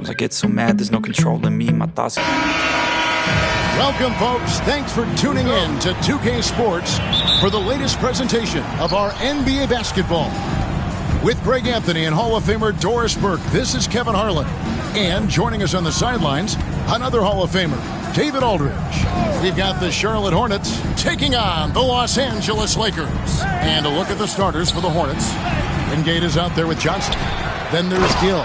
Sometimes I get so mad, there's no controlling me. My thoughts. Welcome, folks. Thanks for tuning in to 2K Sports for the latest presentation of our NBA basketball. With Greg Anthony and Hall of Famer Doris Burke, this is Kevin Harlan. And joining us on the sidelines, another Hall of Famer, David Aldridge. We've got the Charlotte Hornets taking on the Los Angeles Lakers. And a look at the starters for the Hornets. Wingate is out there with Johnson. Then there's Gill.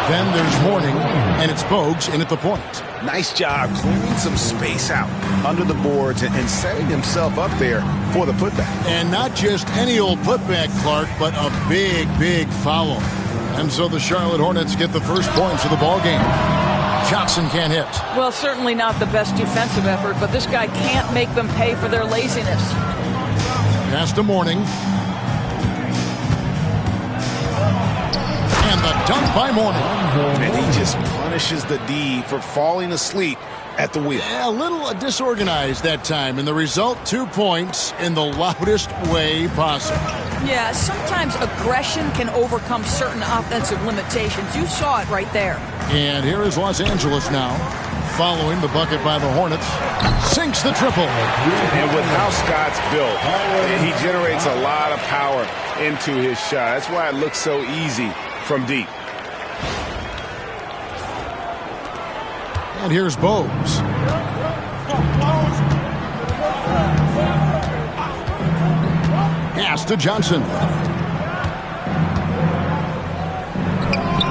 Then there's Mourning. And it's Bogues in at the point. Nice job clearing some space out under the boards and setting himself up there for the putback. And not just any old putback, Clark, but a big, big foul. And so the Charlotte Hornets get the first points of the ball game. Johnson can't hit. Well, certainly not the best defensive effort, but this guy can't make them pay for their laziness. Pass to Mourning. And the dunk by Mourning. And he just punishes the D for falling asleep at the wheel. Yeah, a little disorganized that time, and the result, 2 points in the loudest way possible. Yeah, sometimes aggression can overcome certain offensive limitations. You saw it right there. And here is Los Angeles now, following the bucket by the Hornets. Sinks the triple. And with how Scott's built, he generates a lot of power into his shot. That's why it looks so easy from deep. And here's Bogues. Pass to Johnson.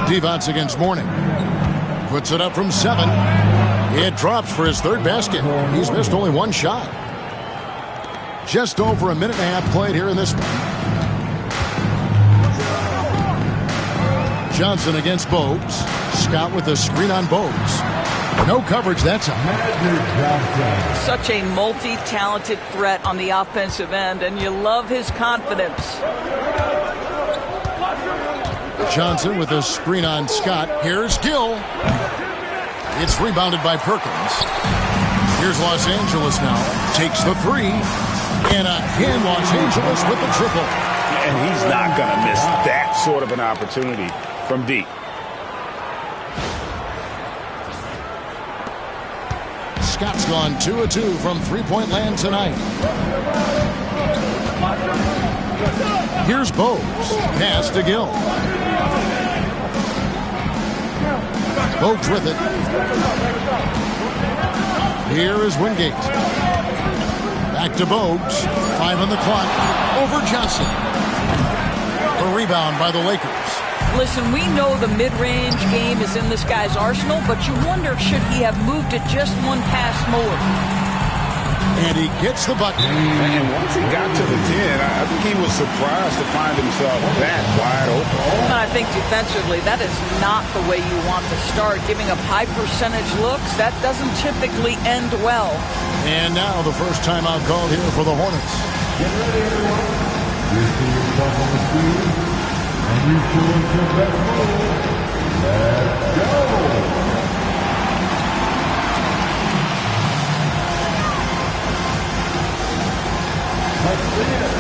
Divac against Mourning. Puts it up from 7. It drops for his third basket. He's missed only one shot. Just over a minute and a half played here in this one. Johnson against Bogues. Scott with the screen on Bogues. No coverage that time. Such a multi-talented threat on the offensive end, and you love his confidence. Johnson with a screen on Scott. Here's Gill. It's rebounded by Perkins. Here's Los Angeles now. Takes the 3. And again, Los Angeles with the triple. And he's not going to miss that sort of an opportunity from deep. Scott's gone 2 of 2 from three-point land tonight. Here's Bogues. Pass to Gill. Bogues with it. Here is Wingate. Back to Bogues. 5 on the clock. Over Johnson. A rebound by the Lakers. Listen, we know the mid-range game is in this guy's arsenal, but you wonder, should he have moved it just one pass more? And he gets the bucket. And once he got to the 10, I think he was surprised to find himself that wide open. I think defensively, that is not the way you want to start. Giving up high percentage looks, that doesn't typically end well. And now the first timeout called here for the Hornets. Get ready, everyone. You see yourself on the screen. And you select your best move. Let's go! Let's see it.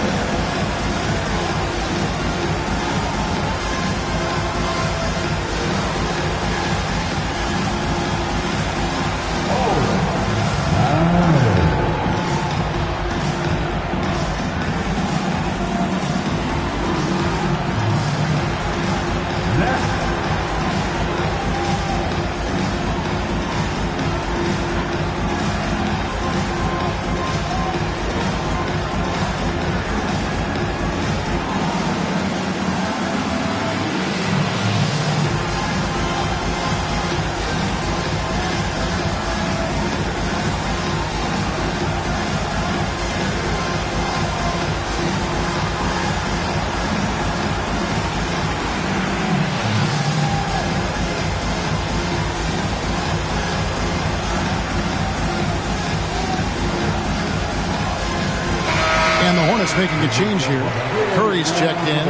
And the Hornets making a change here. Curry's checked in.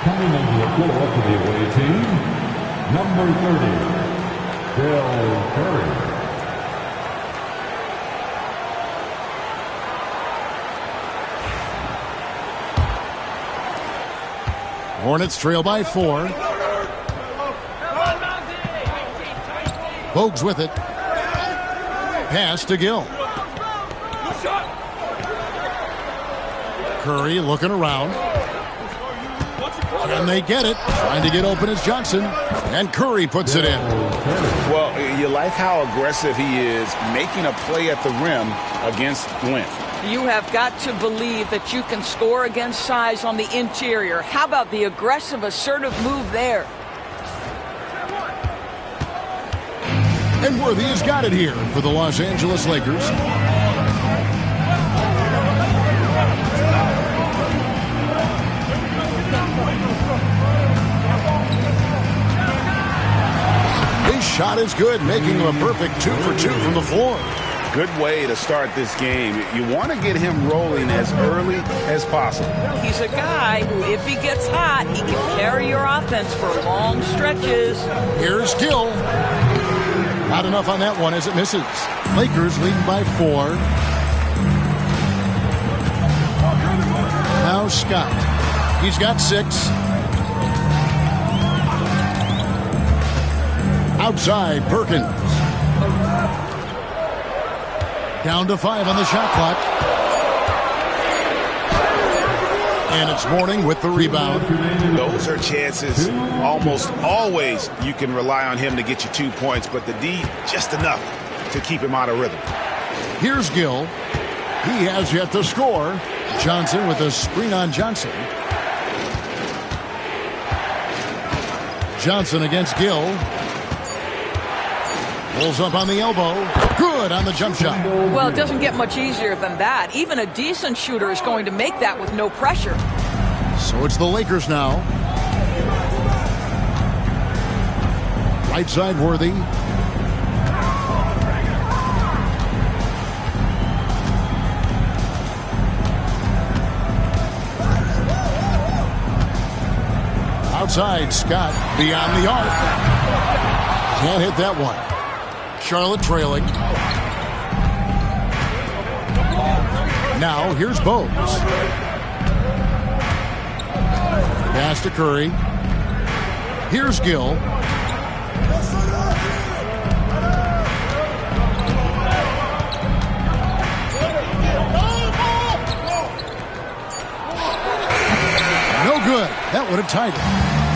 Coming into the floor for the away team, number 30, Bill Curry. Hornets trail by 4. Bogues with it. Pass to Gill. Curry looking around. And they get it. Trying to get open is Johnson. And Curry puts it in. Well, you like how aggressive he is making a play at the rim against length. You have got to believe that you can score against size on the interior. How about the aggressive, assertive move there? And Worthy has got it here for the Los Angeles Lakers. His shot is good, making him a perfect 2 for 2 from the floor. Good way to start this game. You want to get him rolling as early as possible. He's a guy who, if he gets hot, he can carry your offense for long stretches. Here's Gill. Not enough on that one as it misses. Lakers leading by 4. Now Scott. He's got 6. Outside, Perkins. Down to 5 on the shot clock. And it's Mourning with the rebound. Those are chances almost always you can rely on him to get you 2 points, but the D just enough to keep him out of rhythm. Here's Gill. He has yet to score. Johnson with a screen on Johnson. Johnson against Gill. Pulls up on the elbow. Good on the jump shot. Well, it doesn't get much easier than that. Even a decent shooter is going to make that with no pressure. So it's the Lakers now. Right side, Worthy. Outside, Scott beyond the arc. Can't hit that one. Charlotte trailing. Now here's Bogues. Pass to Curry. Here's Gill. No good. That would have tied it.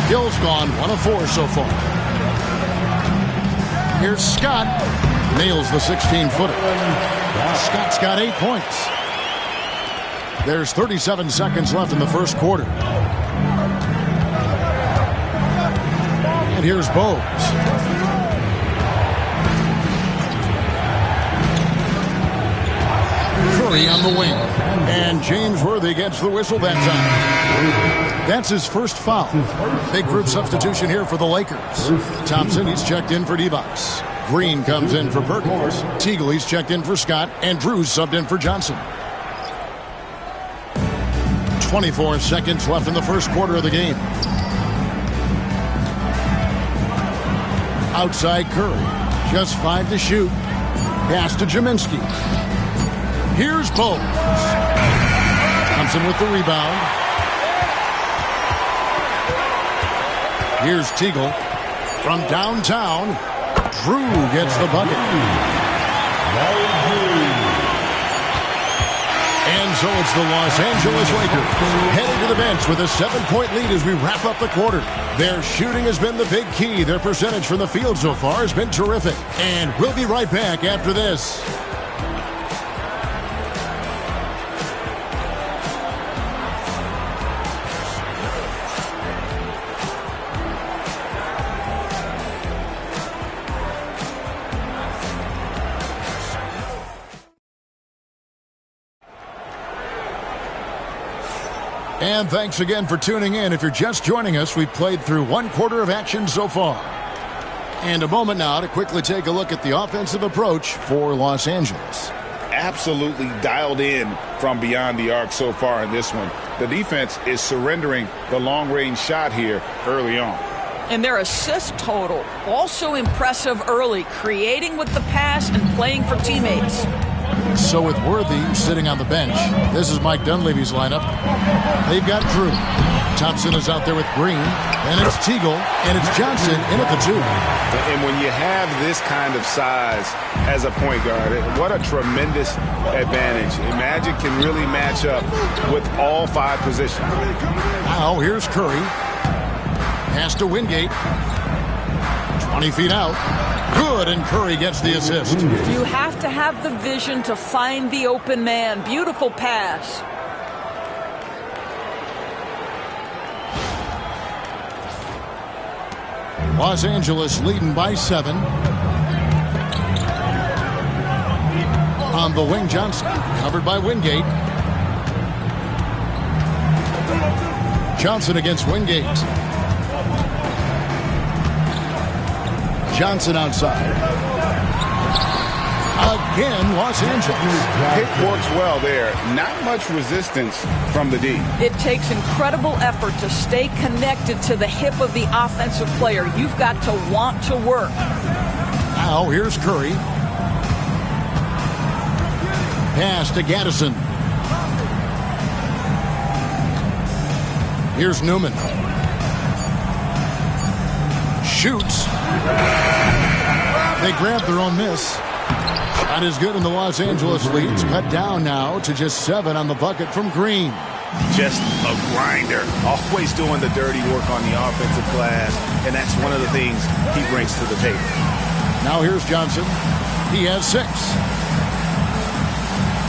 Gill's gone 1 of 4 so far. Here's Scott. Nails the 16-footer. Scott's got 8 points. There's 37 seconds left in the first quarter. And here's Bogues. Curry on the wing. And James Worthy gets the whistle that time. That's his first foul. Big group substitution here for the Lakers. Thompson, he's checked in for Divac. Green comes in for Perkins. Teagle, he's checked in for Scott. And Drew's subbed in for Johnson. 24 seconds left in the first quarter of the game. Outside Curry. Just 5 to shoot. Pass to Jaminski. Here's Bogues. Thompson with the rebound. Here's Teagle. From downtown, Drew gets the bucket. And so it's the Los Angeles Lakers heading to the bench with a 7-point lead as we wrap up the quarter. Their shooting has been the big key. Their percentage from the field so far has been terrific. And we'll be right back after this. And thanks again for tuning in. If you're just joining us, we've played through 1 quarter of action so far. And a moment now to quickly take a look at the offensive approach for Los Angeles. Absolutely dialed in from beyond the arc so far in this one. The defense is surrendering the long-range shot here early on. And their assist total, also impressive early, creating with the pass and playing for teammates. So with Worthy sitting on the bench, this is Mike Dunleavy's lineup. They've got Drew. Thompson is out there with Green. And it's Teagle. And it's Johnson in at the 2. And when you have this kind of size as a point guard, what a tremendous advantage. Magic can really match up with all 5 positions. Now here's Curry. Pass to Wingate. 20 feet out. Good, and Curry gets the assist. You have to have the vision to find the open man. Beautiful pass. Los Angeles leading by 7. On the wing, Johnson, covered by Wingate. Johnson against Wingate. Johnson outside. Again, Los Angeles. Pick works well there. Not much resistance from the D. It takes incredible effort to stay connected to the hip of the offensive player. You've got to want to work. Now here's Curry. Pass to Gaddison. Here's Newman. Shoots. They grab their own miss. Shot is good, and the Los Angeles lead's cut down now to just 7 on the bucket from Green. Just a grinder. Always doing the dirty work on the offensive glass, and that's one of the things he brings to the table. Now here's Johnson. He has 6.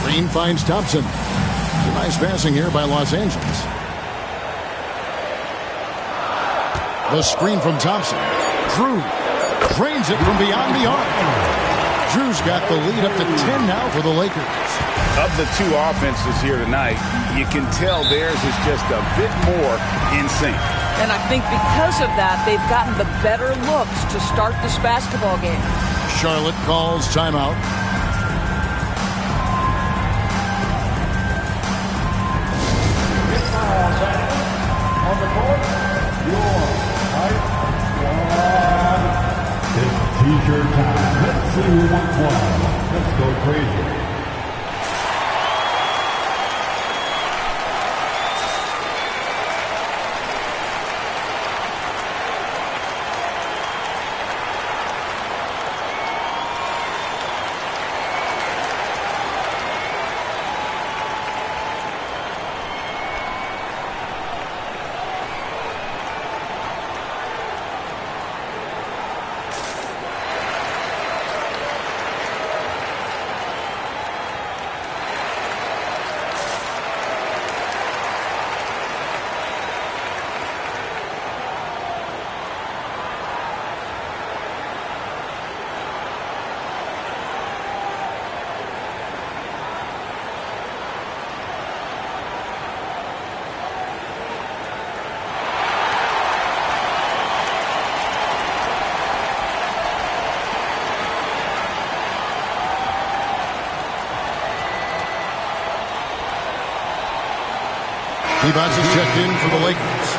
Green finds Thompson. Nice passing here by Los Angeles. The screen from Thompson. Drew drains it from beyond the arc. Drew's got the lead up to 10 now for the Lakers. Of the 2 offenses here tonight, you can tell theirs is just a bit more in sync. And I think because of that, they've gotten the better looks to start this basketball game. Charlotte calls timeout. On the court, your height squad. It's t-shirt time. Let's see who wants one. Let's go crazy. Divac is checked in for the Lakers.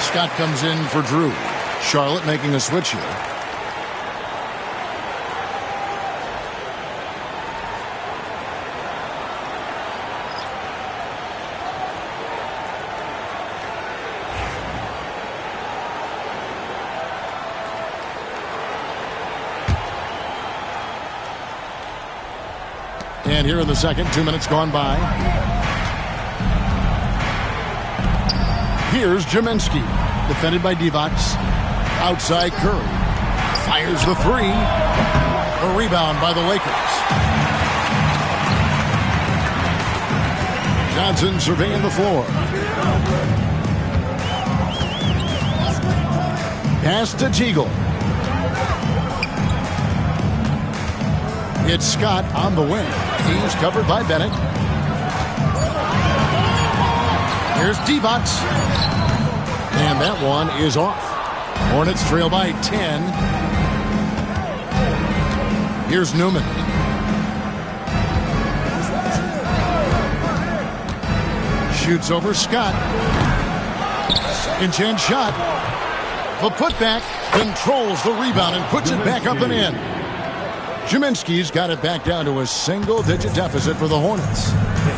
Scott comes in for Drew. Charlotte making a switch here. And here in the second, 2 minutes gone by. Here's Jaminski, defended by Divac. Outside Curry. Fires the 3. A rebound by the Lakers. Johnson surveying the floor. Pass to Teagle. It's Scott on the wing. He's covered by Bennett. Here's Divac. And that one is off. Hornets trail by 10. Here's Newman. Shoots over Scott. Inch shot. The putback controls the rebound and puts it back up and in. Kaminsky's got it back down to a single-digit deficit for the Hornets.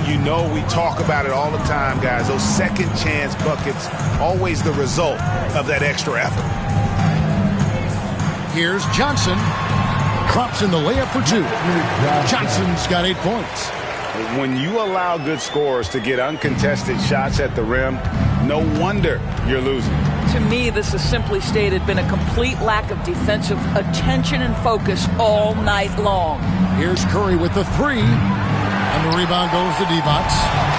You know we talk about it all the time, guys. Those second chance buckets, always the result of that extra effort. Here's Johnson. Drops in the layup for 2. Johnson's got 8 points. When you allow good scorers to get uncontested shots at the rim, no wonder you're losing. To me, this is simply stated been a complete lack of defensive attention and focus all night long. Here's Curry with the 3. And the rebound goes to Divac.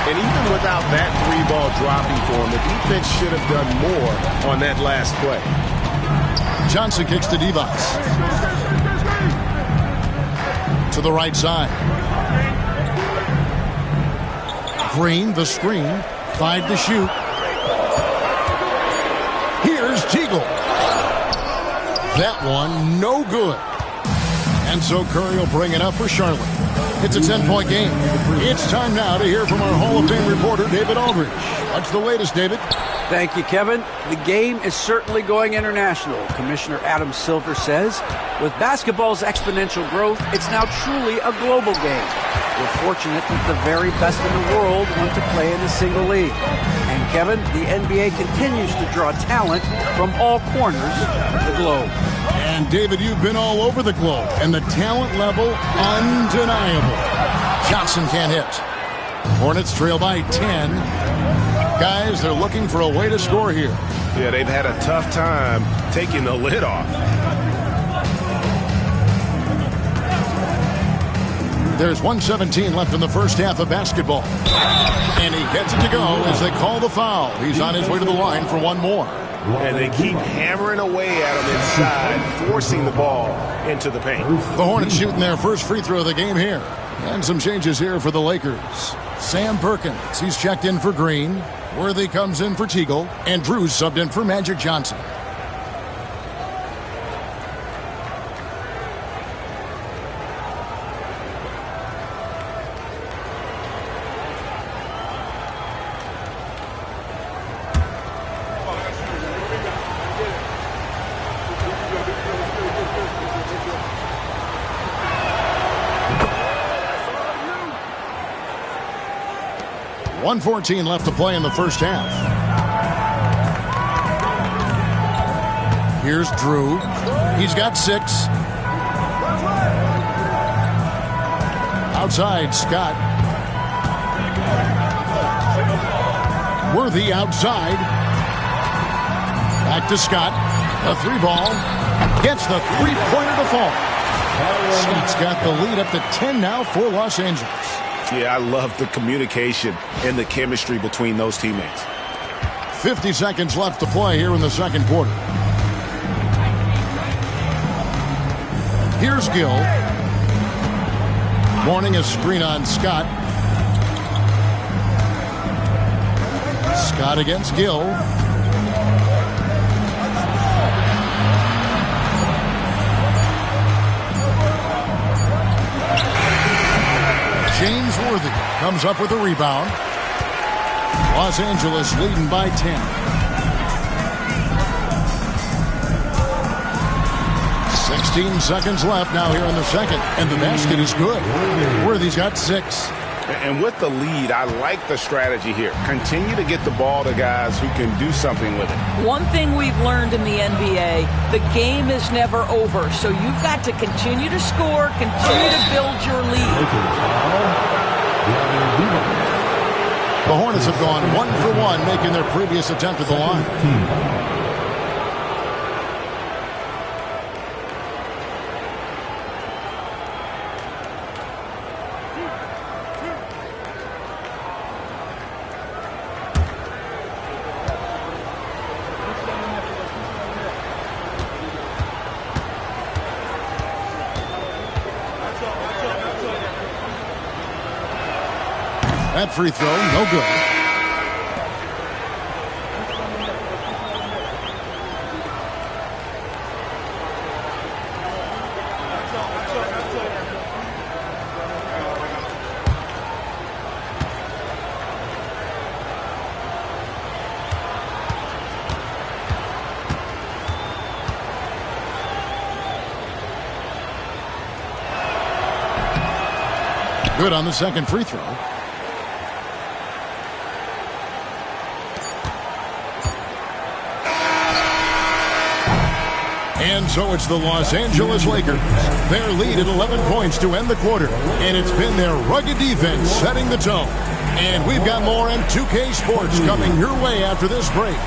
And even without that 3-ball dropping for him, the defense should have done more on that last play. Johnson kicks to Divac. To the right side. Green, the screen. 5 to shoot. Here's Teagle. That one, no good. And so Curry will bring it up for Charlotte. It's a 10-point game. It's time now to hear from our Hall of Fame reporter, David Aldridge. What's the latest, David? Thank you, Kevin. The game is certainly going international. Commissioner Adam Silver says, with basketball's exponential growth, it's now truly a global game. We're fortunate that the very best in the world want to play in a single league. And Kevin, the NBA continues to draw talent from all corners of the globe. And David, you've been all over the globe, and the talent level, undeniable. Johnson can't hit. Hornets trail by 10. Guys, they're looking for a way to score here. Yeah, they've had a tough time taking the lid off. There's 1:17 left in the first half of basketball. And he gets it to go as they call the foul. He's on his way to the line for one more. And they keep hammering away at him inside, forcing the ball into the paint. The Hornets shooting their first free throw of the game here. And some changes here for the Lakers. Sam Perkins, he's checked in for Green. Worthy comes in for Teagle. And Drew's subbed in for Magic Johnson. .114 left to play in the first half. Here's Drew. He's got 6. Outside, Scott. Worthy outside. Back to Scott. The 3-ball. Gets the 3-pointer to fall. Scott's got the lead up to 10 now for Los Angeles. Yeah, I love the communication and the chemistry between those teammates. 50 seconds left to play here in the second quarter. Here's Gill. Warning a screen on Scott. Scott against Gill. James Worthy comes up with a rebound. Los Angeles leading by 10. 16 seconds left now here in the second. And the basket is good. Worthy's got 6. And with the lead, I like the strategy here. Continue to get the ball to guys who can do something with it. One thing we've learned in the NBA, the game is never over. So you've got to continue to score, continue to build your lead. The Hornets have gone 1 for 1, making their previous attempt at the line. That free throw, no good. Good on the second free throw. And so it's the Los Angeles Lakers. Their lead at 11 points to end the quarter. And it's been their rugged defense setting the tone. And we've got more on 2K Sports coming your way after this break.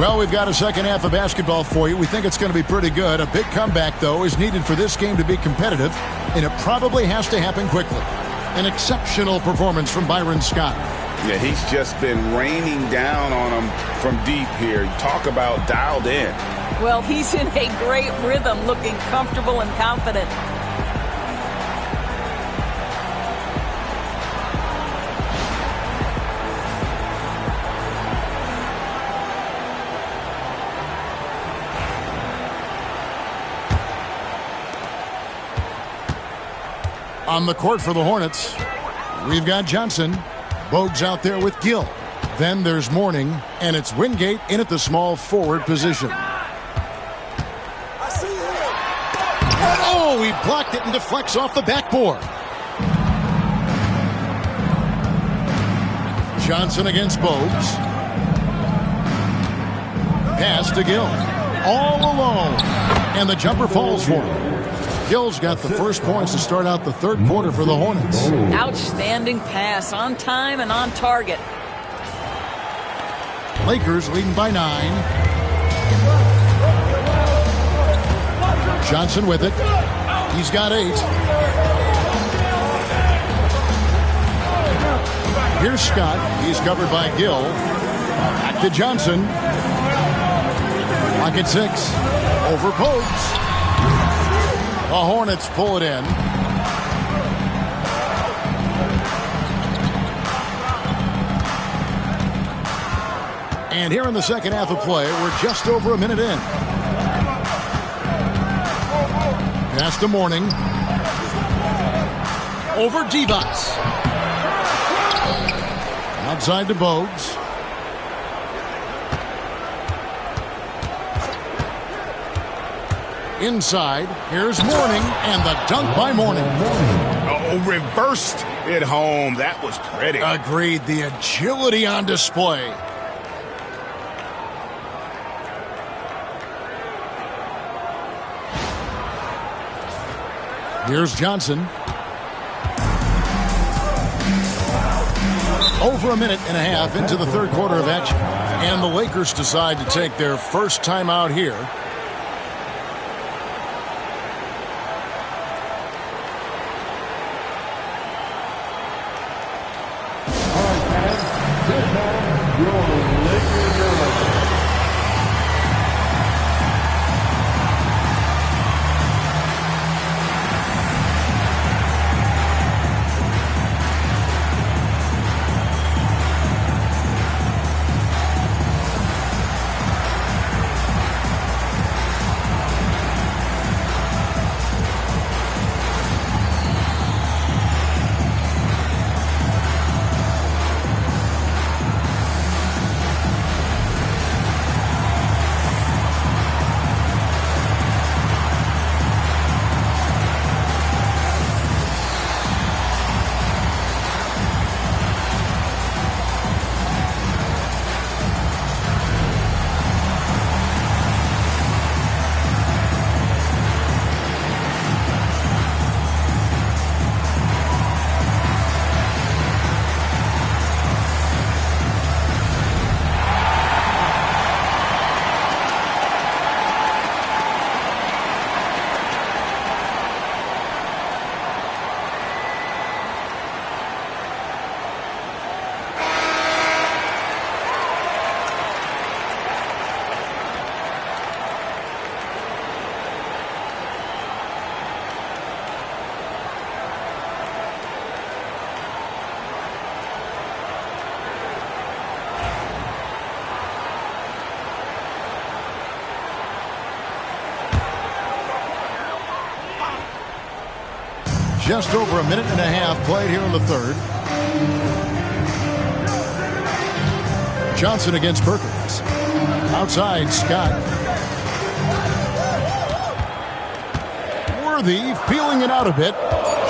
Well, we've got a second half of basketball for you. We think it's going to be pretty good. A big comeback, though, is needed for this game to be competitive, and it probably has to happen quickly. An exceptional performance from Byron Scott. Yeah, he's just been raining down on them from deep here. Talk about dialed in. Well, he's in a great rhythm, looking comfortable and confident. On the court for the Hornets, we've got Johnson. Bogues out there with Gill. Then there's Mourning, and it's Wingate in at the small forward position. Oh, he blocked it and deflects off the backboard. Johnson against Bogues. Pass to Gill. All alone. And the jumper falls for him. Gill's got the first points to start out the third quarter for the Hornets. Outstanding pass, on time and on target. Lakers leading by 9. Johnson with it. He's got 8. Here's Scott. He's covered by Gill. Back to Johnson. Pocket 6. Over Bogues. The Hornets pull it in. And here in the second half of play, we're just over a minute in. Pass to Mourning. Over Divas. Outside to Bogues. Inside, here's Mourning, and the dunk by Mourning. Oh, reversed it home. That was pretty. Agreed. The agility on display. Here's Johnson. Over a minute and a half into the third quarter of action. And the Lakers decide to take their first timeout here. just over a minute and a half played here in the third. Johnson against Perkins. Outside, Scott. Worthy feeling it out a bit.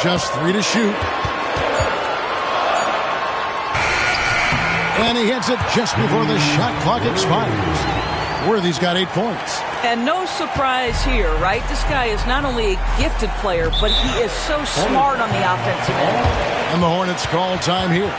Just 3 to shoot. And he hits it just before the shot clock expires. Worthy's got 8 points. And no surprise here, right? This guy is not only a gifted player, but he is so smart on the offensive end. And the Hornets call time here.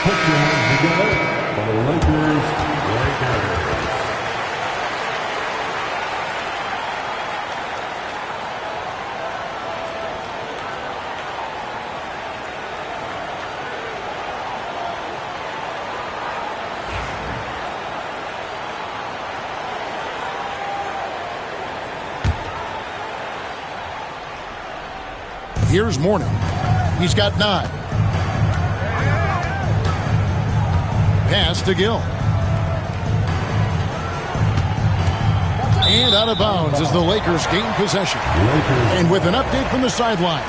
Put your hands together for the Lakers right now. Here's Mourning. He's got 9. Pass to Gill. And out of bounds as the Lakers gain possession. And with an update from the sidelines,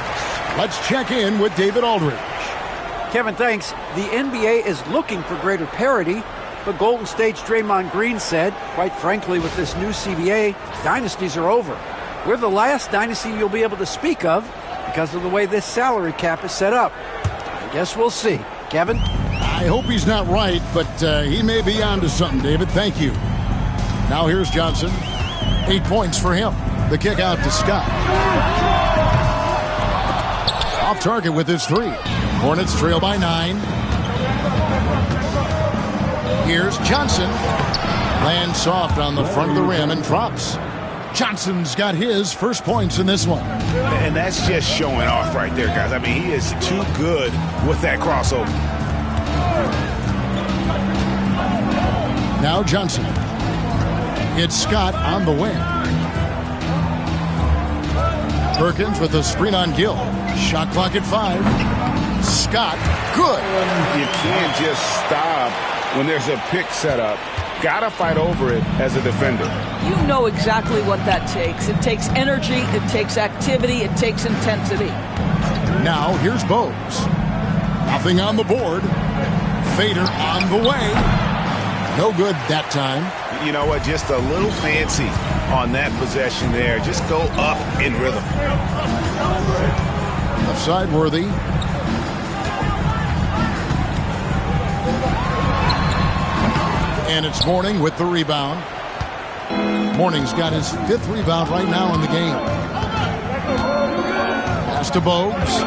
let's check in with David Aldridge. Kevin, thanks. The NBA is looking for greater parity, but Golden State's Draymond Green said, quite frankly, with this new CBA, dynasties are over. We're the last dynasty you'll be able to speak of because of the way this salary cap is set up. I guess we'll see. Kevin? I hope he's not right, but he may be onto something, David. Thank you. Now here's Johnson. 8 points for him. The kick out to Scott. Off target with his 3. Hornets trail by 9. Here's Johnson. Lands soft on the front of the rim and drops. Johnson's got his first points in this one. And that's just showing off right there, guys. I mean, he is too good with that crossover. Now Johnson. It's Scott on the wing. Perkins with a screen on Gill. Shot clock at 5. Scott, good. You can't just stop when there's a pick set up. Gotta fight over it as a defender. You know exactly what that takes. It takes energy, it takes activity, it takes intensity. Now here's Bogues. Nothing on the board. Fader on the way. No good that time. You know what? Just a little fancy on that possession there. Just go up in rhythm. Left side, Worthy. And it's Mourning with the rebound. Mourning's got his 5th rebound right now in the game. Pass to Bogues.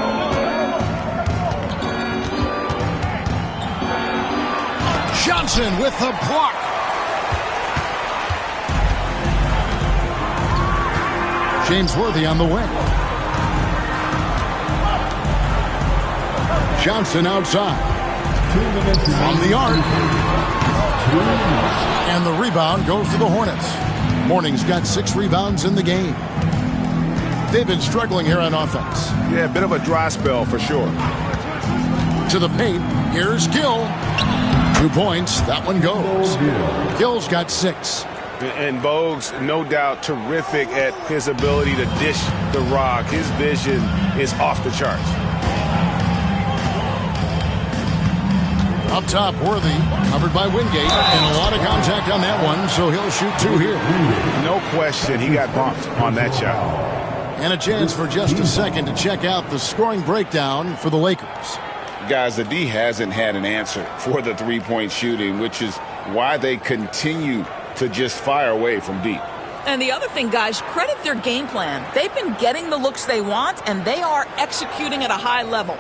Johnson with the block. James Worthy on the wing. Johnson outside. On the arc. And the rebound goes to the Hornets. Mourning's got 6 rebounds in the game. They've been struggling here on offense. Yeah, a bit of a dry spell for sure. To the paint. Here's Gill. 2 points. That one goes. Gill's got 6. And Bogues, no doubt, terrific at his ability to dish the rock. His vision is off the charts. Up top, Worthy, covered by Wingate, and a lot of contact on that one, so he'll shoot 2 here. No question, he got bumped on that shot. And a chance for just a second to check out the scoring breakdown for the Lakers. Guys, the D hasn't had an answer for the three-point shooting, which is why they continue to just fire away from deep. And the other thing, guys, credit their game plan. They've been getting the looks they want, and they are executing at a high level.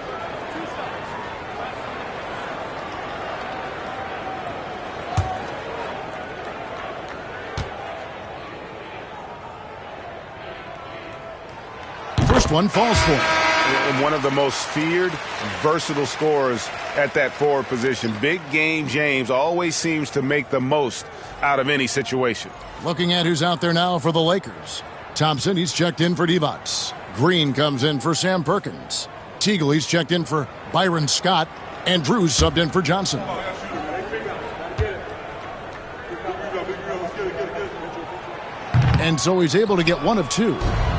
First one falls for him. And one of the most feared, versatile scorers at that forward position. Big game James always seems to make the most out of any situation. Looking at who's out there now for the Lakers. Thompson, he's checked in for D-Bots. Green comes in for Sam Perkins. Teagle, he's checked in for Byron Scott. And Drew's subbed in for Johnson. And so he's able to get 1 of 2.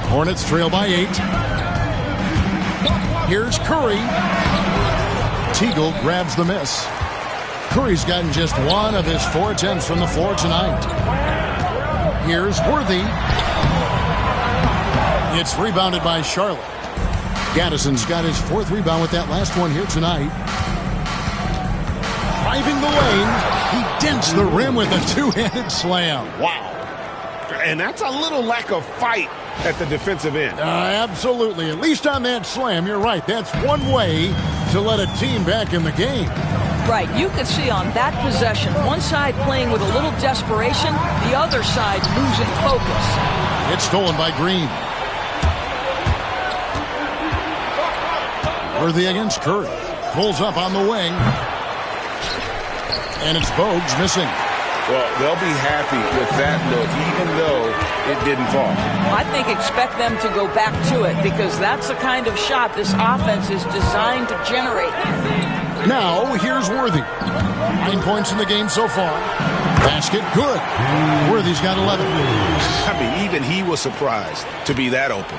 Hornets trail by 8. Here's Curry. Teagle grabs the miss. Curry's gotten just 1 of his 4 attempts from the floor tonight. Here's Worthy. It's rebounded by Charlotte. Gaddison's got his 4th rebound with that last one here tonight. Driving the lane. He dents the rim with a 2-handed slam. Wow. And that's a little lack of fight at the defensive end. Absolutely. At least on that slam, you're right. That's one way to let a team back in the game. Right. You could see on that possession, one side playing with a little desperation, the other side losing focus. It's stolen by Green. Worthy against Curry. Pulls up on the wing. And it's Bogues missing. Well, they'll be happy with that look, even though it didn't fall. I think expect them to go back to it because that's the kind of shot this offense is designed to generate. Now, here's Worthy. 9 points in the game so far. Basket, good. Worthy's got 11. I mean, even he was surprised to be that open.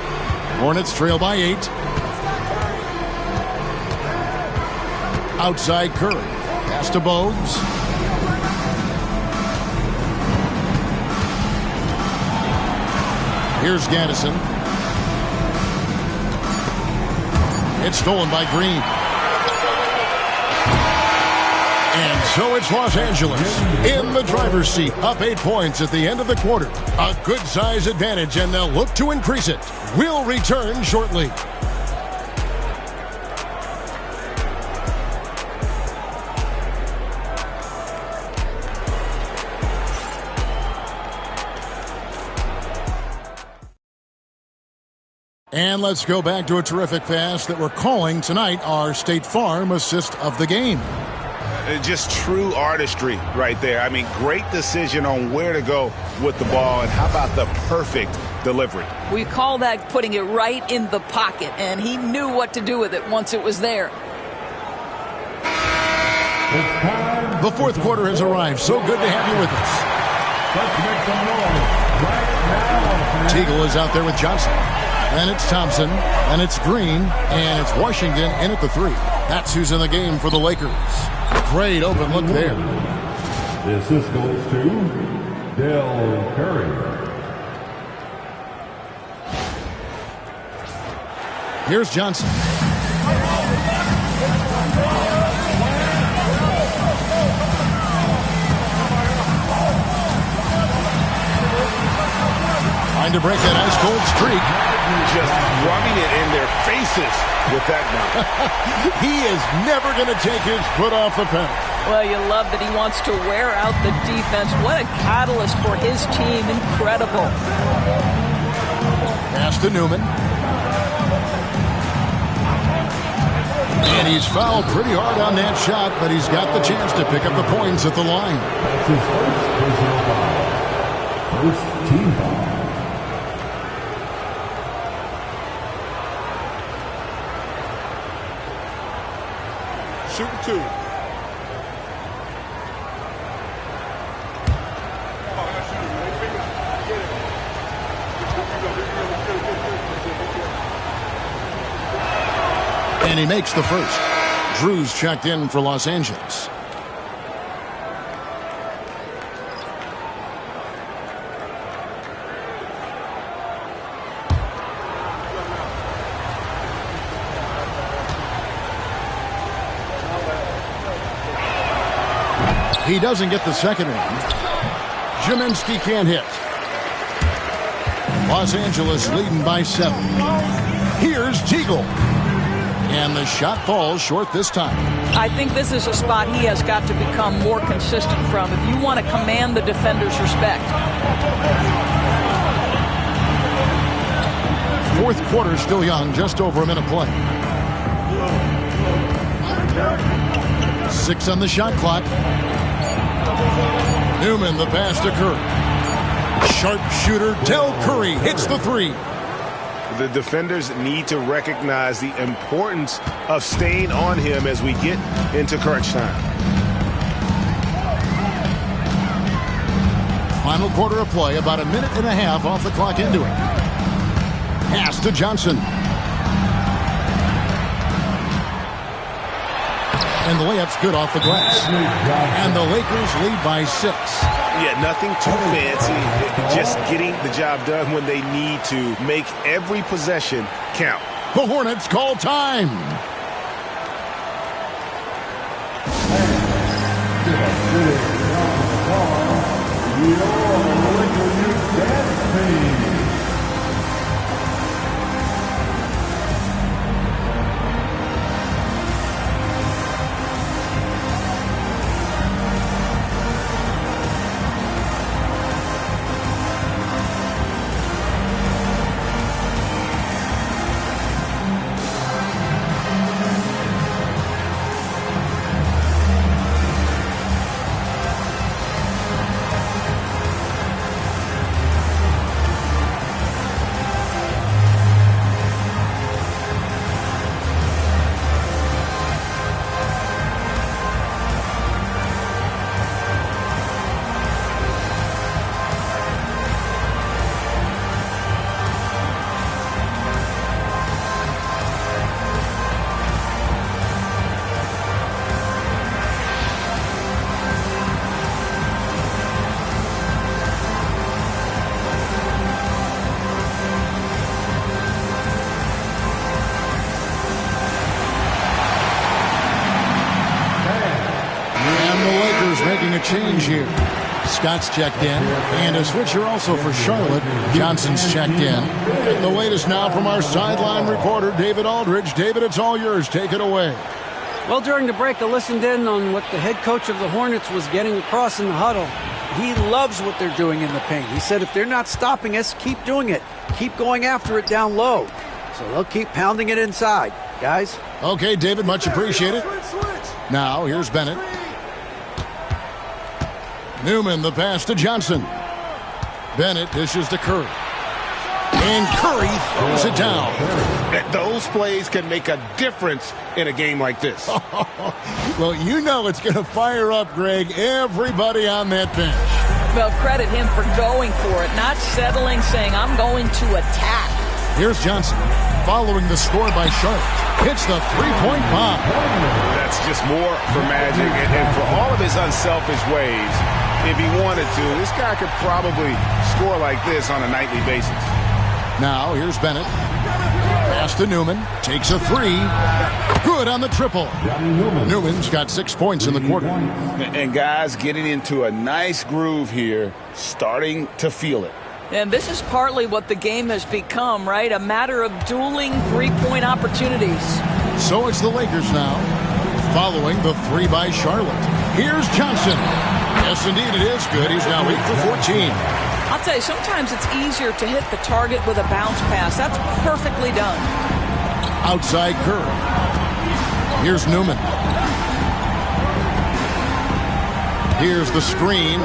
Hornets trail by 8. Outside Curry. Pass to Bogues. Here's Gaddison. It's stolen by Green. And so it's Los Angeles in the driver's seat, up 8 points at the end of the quarter. A good size advantage, and they'll look to increase it. We'll return shortly. And let's go back to a terrific pass that we're calling tonight our State Farm assist of the game. Just true artistry right there. I mean, great decision on where to go with the ball, and how about the perfect delivery? We call that putting it right in the pocket, and he knew what to do with it once it was there. The fourth quarter has arrived. So good to have you with us. Teagle is out there with Johnson. And it's Thompson, and it's Green, and it's Washington in at the 3. That's who's in the game for the Lakers. Great open look there. The assist goes to Del Curry. Here's Johnson. Trying to break that ice-cold streak. Just rubbing it in their faces with that dunk. He is never going to take his foot off the pedal. Well, you love that he wants to wear out the defense. What a catalyst for his team. Incredible. Pass to Newman. And he's fouled pretty hard on that shot, but he's got the chance to pick up the points at the line. That's his first personal foul. First team foul. Shooting 2. And he makes the first. Drew's checked in for Los Angeles. He doesn't get the second one. Jaminski can't hit. Los Angeles leading by 7. Here's Teagle. And the shot falls short this time. I think this is a spot he has got to become more consistent from if you want to command the defender's respect. Fourth quarter still young, just over a minute play. 6 on the shot clock. Newman, the pass to Curry. Sharpshooter Del Curry hits the 3. The defenders need to recognize the importance of staying on him as we get into crunch time. Final quarter of play, about a minute and a half off the clock into it. Pass to Johnson. And the layup's good off the glass. And the Lakers lead by 6. Yeah, nothing too fancy. Just getting the job done when they need to. Make every possession count. The Hornets call time. Making a change here. Scott's checked in, and a switcher also for Charlotte. Johnson's checked in. And the latest now from our sideline reporter, David Aldridge. David, it's all yours. Take it away. Well, during the break, I listened in on what the head coach of the Hornets was getting across in the huddle. He loves what they're doing in the paint. He said if they're not stopping us, keep doing it. Keep going after it down low. So they'll keep pounding it inside, guys. Okay, David, much appreciated. Now, here's Bennett. Newman, the pass to Johnson. Bennett dishes to Curry. And Curry throws it down. Those plays can make a difference in a game like this. Well, you know it's going to fire up, Greg, everybody on that bench. Well, credit him for going for it, not settling, saying, I'm going to attack. Here's Johnson, following the score by Charlotte. Hits the three-point bomb. That's just more for Magic. And for all of his unselfish ways, if he wanted to, this guy could probably score like this on a nightly basis. Now, here's Bennett. Pass to Newman. Takes a 3. Good on the triple. Newman's got 6 points in the quarter. And guys getting into a nice groove here, starting to feel it. And this is partly what the game has become, right? A matter of dueling three-point opportunities. So it's the Lakers now, following the 3 by Charlotte. Here's Johnson. Yes, indeed, it is good. He's now 8 for 14. I'll tell you, sometimes it's easier to hit the target with a bounce pass. That's perfectly done. Outside Curry. Here's Newman. Here's the screen.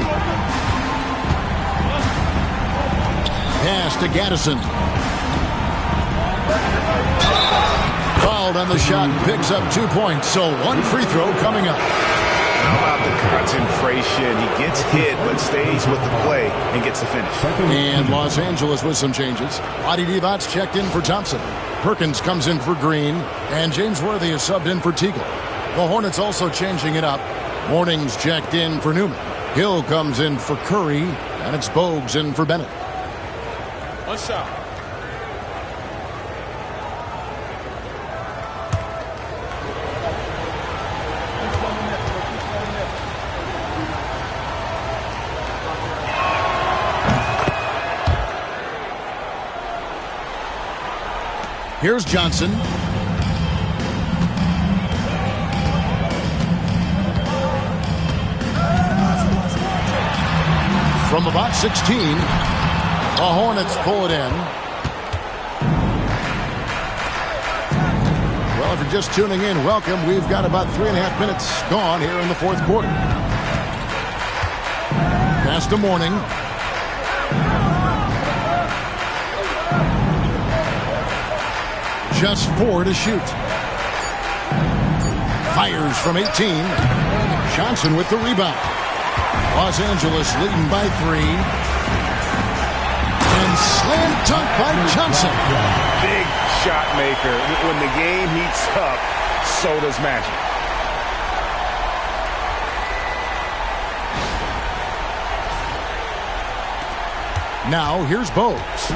Pass to Gaddison. Fouled on the shot and picks up 2 points. So one free throw coming up. How about the concentration? He gets hit but stays with the play and gets the finish. And Los Angeles with some changes. Adi Divot's checked in for Thompson. Perkins comes in for Green. And James Worthy is subbed in for Teagle. The Hornets also changing it up. Morning's checked in for Newman. Hill comes in for Curry. And it's Bogues in for Bennett. One shot. Here's Johnson. From about 16, the Hornets pull it in. Well, if you're just tuning in, welcome. We've got about 3.5 minutes gone here in the fourth quarter. Pass to Morning. Just 4 to shoot. Fires from 18. Johnson with the rebound. Los Angeles leading by 3. And slam dunk by Johnson. Big shot maker. When the game heats up, so does Magic. Now here's Bogues.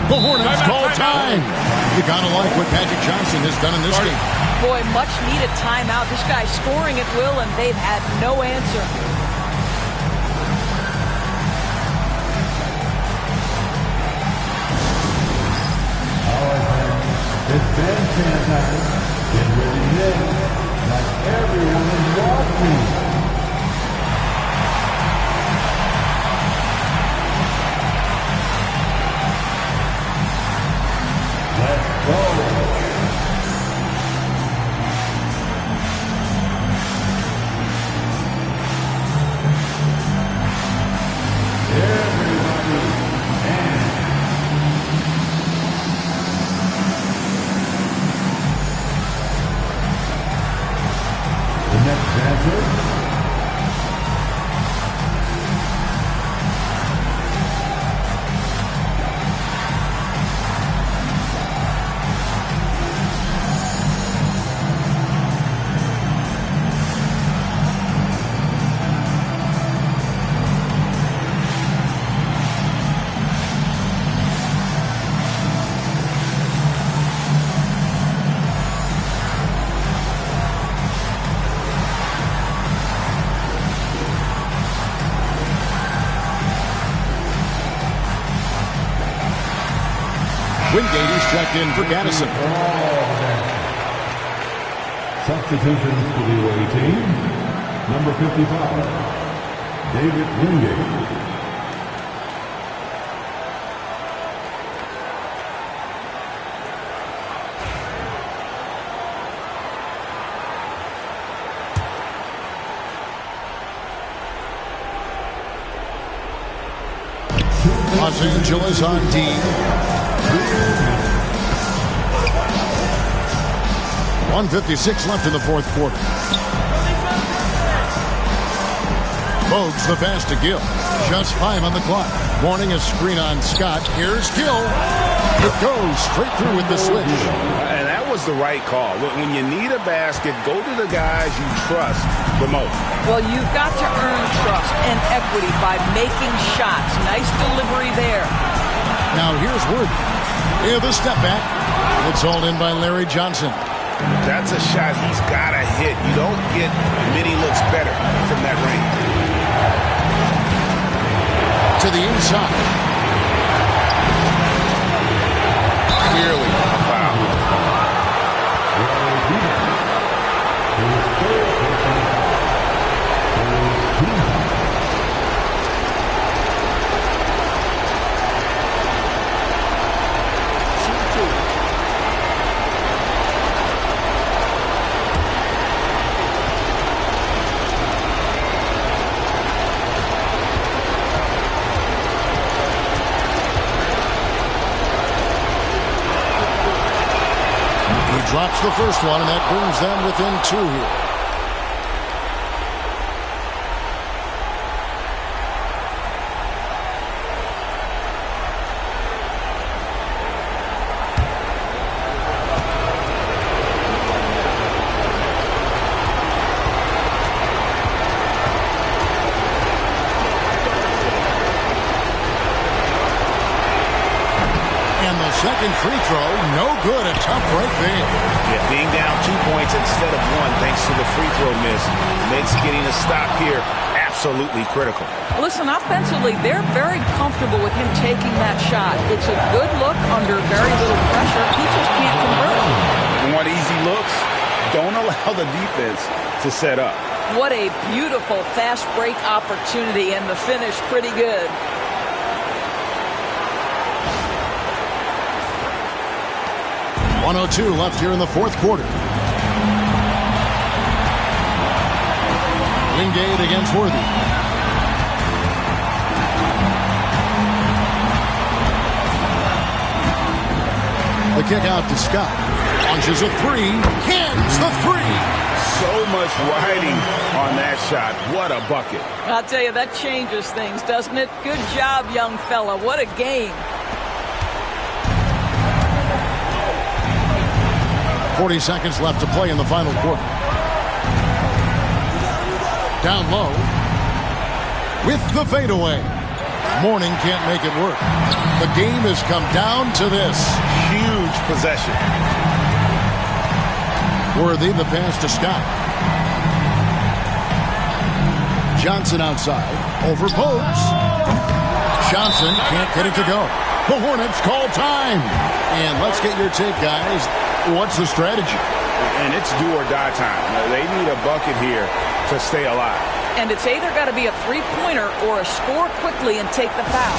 The Hornets call time. You gotta like what Magic Johnson has done in this game. Boy, much needed timeout. This guy's scoring at will, and they've had no answer. It's fan time. Get ready to hit. Like everyone is watching. Let's go. Wingate is checked in for Gaddison. Substitutions for the away team. Number 55, David Wingate. Los Angeles on D. 1:56 left in the fourth quarter. Bogues the pass to Gill. Just 5 on the clock. Morning a screen on Scott. Here's Gill. It goes straight through with the switch. And that was the right call. When you need a basket, go to the guys you trust the most. Well, you've got to earn trust and equity by making shots. Nice delivery there. Now here's Wood. Yeah, the step back. It's all in by Larry Johnson. That's a shot he's got to hit. You don't get many looks better from that range. To the inside. Clearly a foul. Drops the first one, and that brings them within 2 here. Second free throw, no good. A tough break there. Yeah, being down 2 points instead of 1 thanks to the free throw miss makes getting a stop here absolutely critical. Listen, offensively, they're very comfortable with him taking that shot. It's a good look under very little pressure. He just can't convert. You want easy looks? Don't allow the defense to set up. What a beautiful fast break opportunity, and the finish pretty good. .102 left here in the fourth quarter. Wingate against Worthy. The kick out to Scott. Launches a three. Cans the three. So much riding on that shot. What a bucket. I'll tell you, that changes things, doesn't it? Good job, young fella. What a game. 40 seconds left to play in the final quarter. Down low. With the fadeaway. Mourning can't make it work. The game has come down to this. Huge possession. Worthy, the pass to Scott. Johnson outside. Over Pogues. Johnson can't get it to go. The Hornets call time. And let's get your take, guys. What's the strategy? And it's do or die time. They need a bucket here to stay alive. And it's either got to be a three-pointer or a score quickly and take the foul.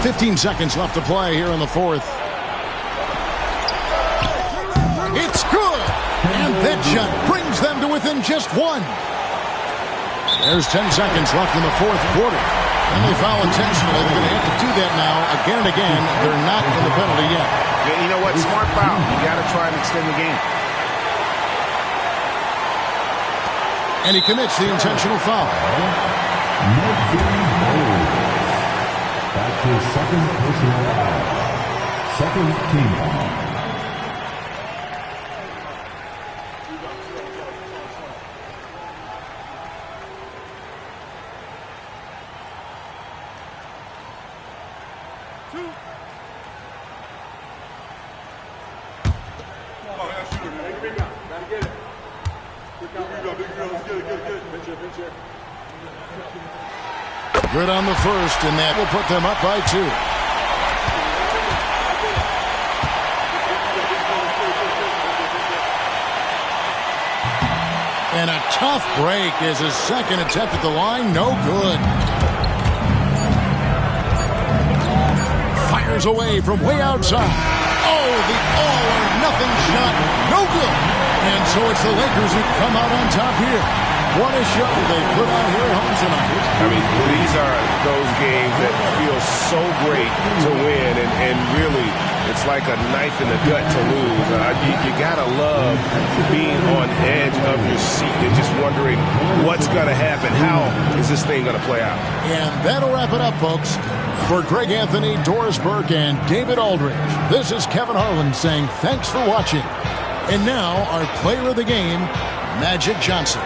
.15 seconds left to play here in the fourth. It's good! And that shot brings them to within just one. There's 10 seconds left in the fourth quarter. And they foul intentionally. They're going to have to do that now again and again. They're not in the penalty yet. Yeah, you know what? Smart foul. You got to try and extend the game. And he commits the intentional foul. Back to his second personal foul. Second team foul. Good on the first, and that will put them up by 2. And a tough break is his second attempt at the line. No good. Fires away from way outside. Oh, the all-or-nothing shot. No good. And so it's the Lakers who come out on top here. What a show they put on here at home tonight. I mean, these are those games that feel so great to win, and really, it's like a knife in the gut to lose. You gotta love being on edge of your seat and just wondering what's gonna happen. How is this thing gonna play out? And that'll wrap it up, folks. For Greg Anthony, Doris Burke, and David Aldridge, this is Kevin Harlan saying thanks for watching. And now, our player of the game, Magic Johnson.